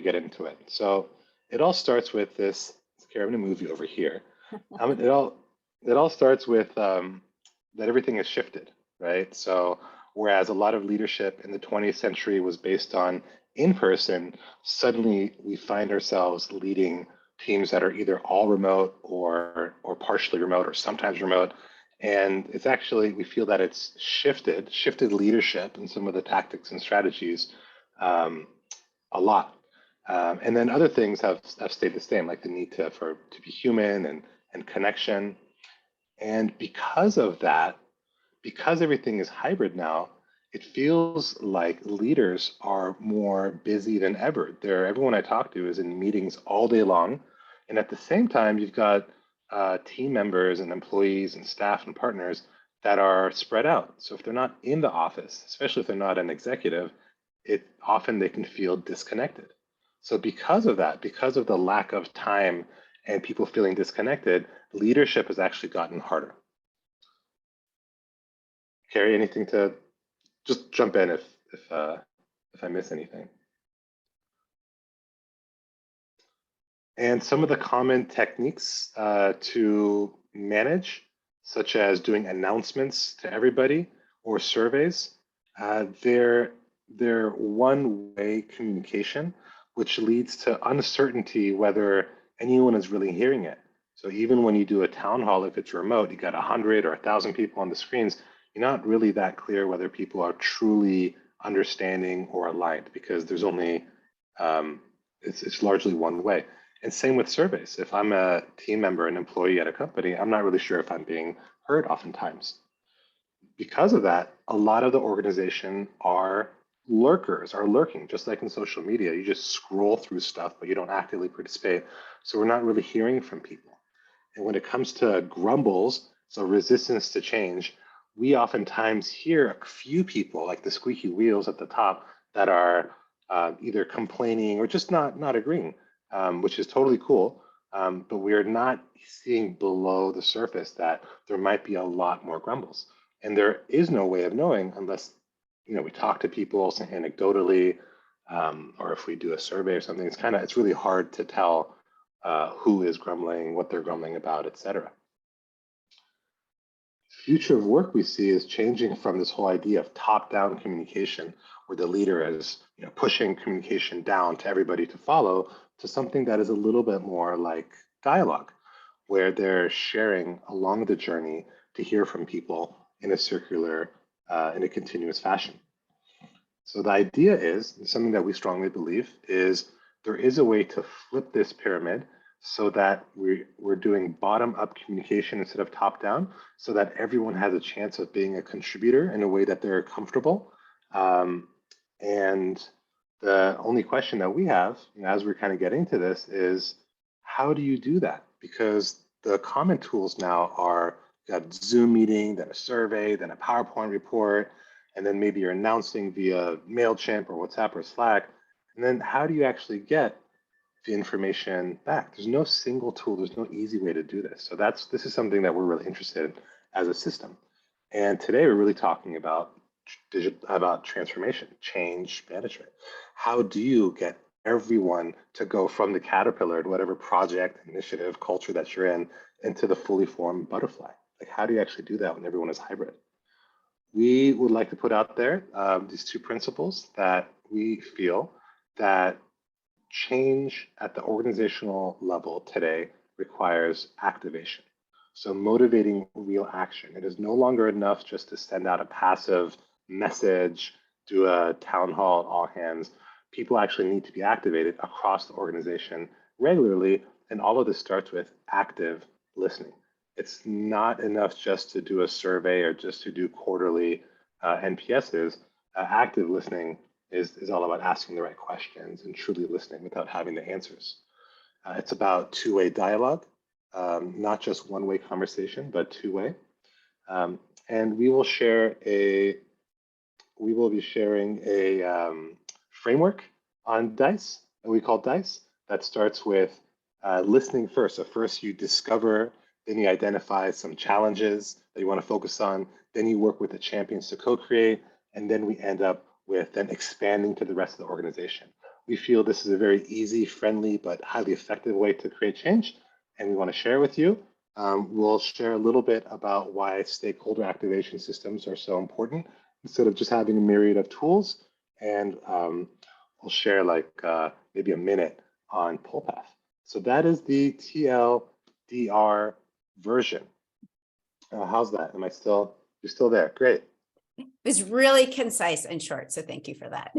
get into it. So it all starts with this. Here, I'm going to move you over here. It all starts with that everything has shifted, right? So whereas a lot of leadership in the 20th century was based on in person, suddenly we find ourselves leading teams that are either all remote or partially remote or sometimes remote. And it's actually, we feel that it's shifted leadership and some of the tactics and strategies um, a lot. And then other things have stayed the same, like the need to be human and connection. And because of that, because everything is hybrid now, it feels like leaders are more busy than ever. Everyone I talk to is in meetings all day long. And at the same time, you've got team members and employees and staff and partners that are spread out. So if they're not in the office, especially if they're not an executive, it often they can feel disconnected. So because of that, because of the lack of time and people feeling disconnected, leadership has actually gotten harder. Carrie, anything to just jump in if I miss anything. And some of the common techniques to manage, such as doing announcements to everybody or surveys, they're one-way communication, which leads to uncertainty whether anyone is really hearing it. So even when you do a town hall, if it's remote, you got 100 or 1,000 people on the screens, you're not really that clear whether people are truly understanding or aligned because there's only it's largely one way. And same with surveys. If I'm a team member, an employee at a company, I'm not really sure if I'm being heard oftentimes. Because of that, a lot of the organization are lurking, just like in social media. You just scroll through stuff, but you don't actively participate. So we're not really hearing from people. And when it comes to grumbles, so resistance to change, we oftentimes hear a few people, like the squeaky wheels at the top, that are either complaining or just not agreeing, which is totally cool. But we're not seeing below the surface that there might be a lot more grumbles. And there is no way of knowing unless we talk to people anecdotally, or if we do a survey or something. It's really hard to tell who is grumbling, what they're grumbling about, etc. Future of work we see is changing from this whole idea of top-down communication, where the leader is pushing communication down to everybody to follow, to something that is a little bit more like dialogue, where they're sharing along the journey to hear from people in a circular, in a continuous fashion. So the idea is, something that we strongly believe, is there is a way to flip this pyramid so that we're doing bottom-up communication instead of top-down, so that everyone has a chance of being a contributor in a way that they're comfortable. And the only question that we have, as we're kind of getting to this, is how do you do that? Because the common tools now are, you got Zoom meeting, then a survey, then a PowerPoint report, and then maybe you're announcing via MailChimp or WhatsApp or Slack. And then how do you actually get the information back? There's no single tool, there's no easy way to do this. So this is something that we're really interested in as a system. And today we're really talking about transformation, change management. How do you get everyone to go from the caterpillar to whatever project, initiative, culture that you're in, into the fully formed butterfly? Like, how do you actually do that when everyone is hybrid? We would like to put out there these two principles that we feel that change at the organizational level today requires activation. So motivating real action. It is no longer enough just to send out a passive message, do a town hall, all hands. People actually need to be activated across the organization regularly, and all of this starts with active listening. It's not enough just to do a survey or just to do quarterly NPSs. Active listening is all about asking the right questions and truly listening without having the answers. It's about two-way dialogue, not just one-way conversation, but two-way. And we will be sharing a framework on DICE that we call DICE that starts with listening first. So first you discover, then you identify some challenges that you want to focus on, then you work with the champions to co-create, and then we end up with then expanding to the rest of the organization. we feel this is a very easy, friendly, but highly effective way to create change, and we want to share with you. We'll share a little bit about why stakeholder activation systems are so important instead of just having a myriad of tools. And we'll share like maybe a minute on Pullpath. So that is the TLDR version. How's that? You're still there? Great. It was really concise and short, so thank you for that.